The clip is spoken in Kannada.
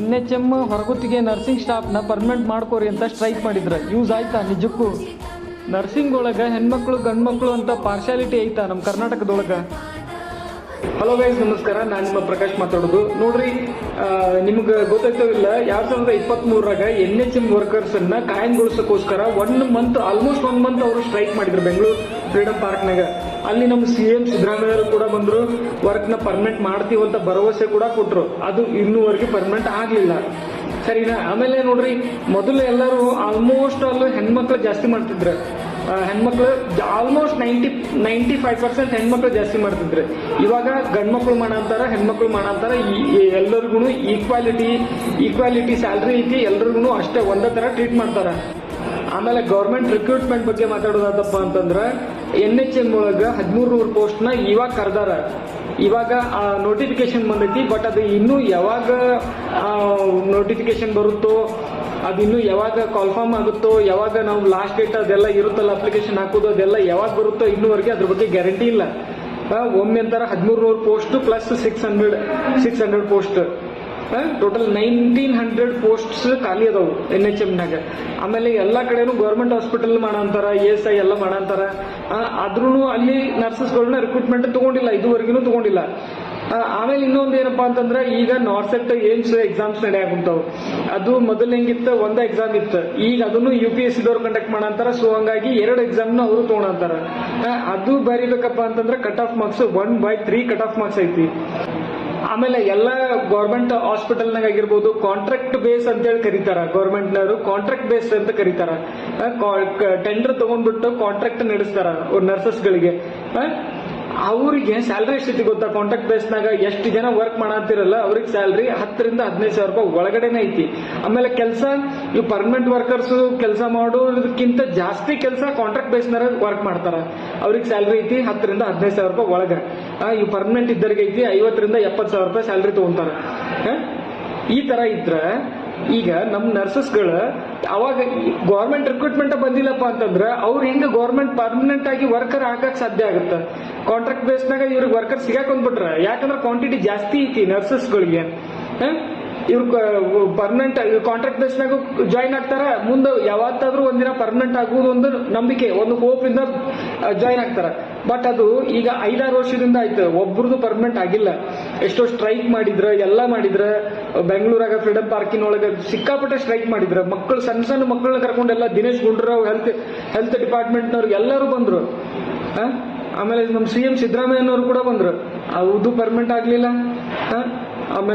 NHM ಹೊರಗುತ್ತಿಗೆ ನರ್ಸಿಂಗ್ ಸ್ಟಾಫ್ನ ಪರ್ಮನೆಂಟ್ ಮಾಡ್ಕೋರಿ ಅಂತ ಸ್ಟ್ರೈಕ್ ಮಾಡಿದ್ರು. ಯೂಸ್ ಆಯ್ತಾ ನಿಜಕ್ಕೂ? ನರ್ಸಿಂಗ್ ಒಳಗೆ ಹೆಣ್ಮಕ್ಳು ಗಂಡ್ಮಕ್ಳು ಅಂತ ಪಾರ್ಶಾಲಿಟಿ ಐತಾ ನಮ್ಮ ಕರ್ನಾಟಕದೊಳಗೆ? ಹಲೋ ಗೈಸ್, ನಮಸ್ಕಾರ. ನಾನು ನಿಮ್ಮ ಪ್ರಕಾಶ್ ಮಾತಾಡೋದು. ನೋಡ್ರಿ, ನಿಮ್ಗೆ ಗೊತ್ತಾಗ್ತಾವಿಲ್ಲ, 2023ರಾಗ NHM ವರ್ಕರ್ಸ್ ಅನ್ನ ಕಾಯಂಗೊಳಿಸೋಕ್ಕೋಸ್ಕರ ಆಲ್ಮೋಸ್ಟ್ 1 ಮಂತ್ ಅವರು ಸ್ಟ್ರೈಕ್ ಮಾಡಿದ್ರು ಬೆಂಗಳೂರು ಫ್ರೀಡಮ್ ಪಾರ್ಕ್ನಾಗ. ಅಲ್ಲಿ ನಮ್ಮ CM ಸಿದ್ದರಾಮಯ್ಯ ಕೂಡ ಬಂದ್ರು, ವರ್ಕ್ ನ ಪರ್ಮನೆಂಟ್ ಮಾಡ್ತೀವಂತ ಭರವಸೆ ಕೂಡ ಕೊಟ್ರು. ಅದು ಇನ್ನೂವರೆಗೆ ಪರ್ಮನೆಂಟ್ ಆಗ್ಲಿಲ್ಲ, ಸರಿನಾ? ಆಮೇಲೆ ನೋಡ್ರಿ, ಮೊದಲು ಎಲ್ಲರೂ ಆಲ್ಮೋಸ್ಟ್ ಅಲ್ಲಿ ಹೆಣ್ಮಕ್ಳು ಜಾಸ್ತಿ ಮಾಡ್ತಿದ್ರು. ಹೆಣ್ಮಕ್ಳು ಆಲ್ಮೋಸ್ಟ್ 95% ಹೆಣ್ಮಕ್ಳು ಜಾಸ್ತಿ ಮಾಡ್ತಿದ್ರು. ಇವಾಗ ಗಂಡ್ಮಕ್ಳು ಮಾಡಂತಾರ, ಹೆಣ್ಮಕ್ಳು ಮಾಡಂತಾರ. ಎಲ್ಲರಿಗೂ ಈಕ್ವಾಲಿಟಿ ಸ್ಯಾಲ್ರಿ ಐತಿ, ಎಲ್ರಿಗೂ ಅಷ್ಟೇ ಒಂದೇ ತರ ಟ್ರೀಟ್ ಮಾಡ್ತಾರ. ಆಮೇಲೆ ಗೌರ್ಮೆಂಟ್ ರಿಕ್ರೂಟ್ಮೆಂಟ್ ಬಗ್ಗೆ ಮಾತಾಡೋದಪ್ಪ ಅಂತಂದ್ರ NHM ಒಳಗ 1300 ಪೋಸ್ಟ್ ನ ಇವಾಗ ಕರ್ದಾರ. ಇವಾಗ ನೋಟಿಫಿಕೇಶನ್ ಬಂದೈತಿ, ಬಟ್ ಅದು ಇನ್ನೂ ಯಾವಾಗ ನೋಟಿಫಿಕೇಶನ್ ಬರುತ್ತೋ, ಅದು ಇನ್ನೂ ಯಾವಾಗ ಕಾಲ್ಫಾರ್ಮ್ ಆಗುತ್ತೋ, ಯಾವಾಗ ನಾವು ಲಾಸ್ಟ್ ಡೇಟ್ ಅದೆಲ್ಲ ಇರುತ್ತಲ್ಲ ಅಪ್ಲಿಕೇಶನ್ ಹಾಕೋದು, ಅದೆಲ್ಲ ಯಾವಾಗ ಬರುತ್ತೋ ಇನ್ನೂವರೆಗೆ ಅದ್ರ ಬಗ್ಗೆ ಗ್ಯಾರಂಟಿ ಇಲ್ಲ. ಒಮ್ಮೆ ಅಂತಾರ 1300 post plus 600 post, total 1900 posts ಖಾಲಿ ಅದಾವು NHM ನಾಗ. ಆಮೇಲೆ ಎಲ್ಲಾ ಕಡೆನೂ ಗೌರ್ಮೆಂಟ್ ಹಾಸ್ಪಿಟಲ್ ಮಾಡಂತಾರ, ASI ಎಲ್ಲ ಮಾಡಂತಾರ. ಆದ್ರೂ ಅಲ್ಲಿ ನರ್ಸಸ್ಗಳನ್ನ ರಿಕ್ರೂಟ್ಮೆಂಟ್ ತಗೊಂಡಿಲ್ಲ, ಇದುವರೆಗೂ ತಗೊಂಡಿಲ್ಲ. ಆಮೇಲೆ ಇನ್ನೊಂದು ಏನಪ್ಪಾ ಅಂತಂದ್ರೆ, ಈಗ ನಾರ್ಸೆಟ್ ಏಮ್ಸ್ ಎಕ್ಸಾಮ್ಸ್ ನಡೆಯಾಗುಂತಾವ್. ಅದು ಮೊದಲು ಹೆಂಗಿತ್ತು, ಒಂದೇ ಎಕ್ಸಾಮ್ ಇತ್ತು. ಈಗ ಅದನ್ನು UPSC ದವ್ರು ಕಂಡಕ್ಟ್ ಮಾಡಂತಾರ. ಸೊ ಹಂಗಾಗಿ 2 ಎಕ್ಸಾಮ್ ನ ಅವರು ತಗೊಂಡಂತಾರ. ಅದು ಬರೀಬೇಕಪ್ಪ ಅಂತಂದ್ರೆ cut off marks 1/3 cut off marks ಐತಿ. ಆಮೇಲೆ ಎಲ್ಲ ಗೌರ್ಮೆಂಟ್ ಹಾಸ್ಪಿಟಲ್ನಾಗ ಆಗಿರ್ಬೋದು, ಕಾಂಟ್ರಾಕ್ಟ್ ಬೇಸ್ ಅಂತ ಹೇಳಿ ಕರೀತಾರ. ಗೌರ್ಮೆಂಟ್ನವರು ಕಾಂಟ್ರಾಕ್ಟ್ ಬೇಸ್ ಅಂತ ಕರೀತಾರ. ಟೆಂಡರ್ ತಗೊಂಡ್ಬಿಟ್ಟು ಕಾಂಟ್ರಾಕ್ಟ್ ನಡೆಸ್ತಾರ ನರ್ಸಸ್ಗಳಿಗೆ. ಅವ್ರಿಗೆ ಸ್ಯಾಲ್ರಿ ಎಷ್ಟೈತಿ ಗೊತ್ತಾ? ಕಾಂಟ್ರಾಕ್ಟ್ ಬೇಸ್ನಾಗ ಎಷ್ಟು ಜನ ವರ್ಕ್ ಮಾಡತ್ತಿರಲ್ಲ ಅವ್ರಿಗೆ ಸ್ಯಾಲ್ರಿ 10,000 ರಿಂದ 15,000 ರೂಪಾಯಿ ಒಳಗಡೆನೆ ಐತಿ. ಆಮೇಲೆ ಕೆಲಸ, ಇವು ಪರ್ಮನೆಂಟ್ ವರ್ಕರ್ಸ್ ಕೆಲಸ ಮಾಡೋದಕ್ಕಿಂತ ಜಾಸ್ತಿ ಕೆಲಸ ಕಾಂಟ್ರಾಕ್ಟ್ ಬೇಸ್ನಾಗ ವರ್ಕ್ ಮಾಡ್ತಾರ. ಅವ್ರಿಗೆ ಸ್ಯಾಲ್ರಿ ಐತಿ 10,000 ರಿಂದ 15,000 ರೂಪಾಯಿ ಒಳಗ. ಇವು ಪರ್ಮನೆಂಟ್ ಇದ್ದರಿಗೆ ಐತಿ 50,000 ರಿಂದ 70,000 ರೂಪಾಯಿ ಸ್ಯಾಲ್ರಿ ತಗೊಂತಾರ. ಈ ತರ ಇದ್ರ ಈಗ ನಮ್ ನರ್ಸಸ್ಗಳು ಅವಾಗ ಗೌರ್ಮೆಂಟ್ ರಿಕ್ರೂಟ್ಮೆಂಟ್ ಬಂದಿಲ್ಲಪ್ಪ ಅಂತಂದ್ರೆ ಅವ್ರು ಹೆಂಗ ಗೌರ್ಮೆಂಟ್ ಪರ್ಮನೆಂಟ್ ಆಗಿ ವರ್ಕರ್ ಹಾಕಕ್ ಸಾಧ್ಯ ಆಗುತ್ತೆ? ಕಾಂಟ್ರಾಕ್ಟ್ ಬೇಸ್ನಾಗ ಇವ್ರಿಗೆ ವರ್ಕರ್ ಸಿಗಾಕ್ ಬಂದ್ಬಿಟ್ರ. ಯಾಕಂದ್ರೆ ಕ್ವಾಂಟಿಟಿ ಜಾಸ್ತಿ ಐತಿ ನರ್ಸಸ್ಗಳಿಗೆ. ಇವ್ರು ಪರ್ಮನೆಂಟ್ ಕಾಂಟ್ರಾಕ್ಟ್ ಬೇಸ್ನಾಗ ಜಾಯಿನ್ ಆಗ್ತಾರ. ಮುಂದೆ ಯಾವತ್ತಾದ್ರೂ ಒಂದಿನ ಪರ್ಮನೆಂಟ್ ಆಗುವುದು ಒಂದು ನಂಬಿಕೆ, ಒಂದು ಹೋಪ್ ಇಂದ ಜಾಯಿನ್ ಆಗ್ತಾರ. ಬಟ್ ಅದು ಈಗ 5-6 ವರ್ಷದಿಂದ ಆಯ್ತು, ಒಬ್ರದ್ದು ಪರ್ಮನೆಂಟ್ ಆಗಿಲ್ಲ. ಎಷ್ಟೋ ಸ್ಟ್ರೈಕ್ ಮಾಡಿದ್ರ, ಎಲ್ಲ ಮಾಡಿದ್ರ. ಬೆಂಗಳೂರಾಗ ಫ್ರೀಡಮ್ ಪಾರ್ಕಿನೊಳಗ ಸಿಕ್ಕಾಪಟ್ಟೆ ಸ್ಟ್ರೈಕ್ ಮಾಡಿದ್ರ. ಮಕ್ಕಳು, ಸಣ್ಣ ಮಕ್ಕಳನ್ನ ಕರ್ಕೊಂಡೆಲ್ಲ ದಿನೇಶ್ ಗುಂಡೂರಾವ್ ಹೆಲ್ತ್ ಡಿಪಾರ್ಟ್ಮೆಂಟ್ನವ್ರು ಎಲ್ಲರೂ ಬಂದ್ರು. ಆಮೇಲೆ ನಮ್ಮ CM ಸಿದ್ದರಾಮಯ್ಯನವರು ಕೂಡ ಬಂದ್ರು. ಅದು ಪರ್ಮನೆಂಟ್ ಆಗ್ಲಿಲ್ಲ. ಆಮೇಲೆ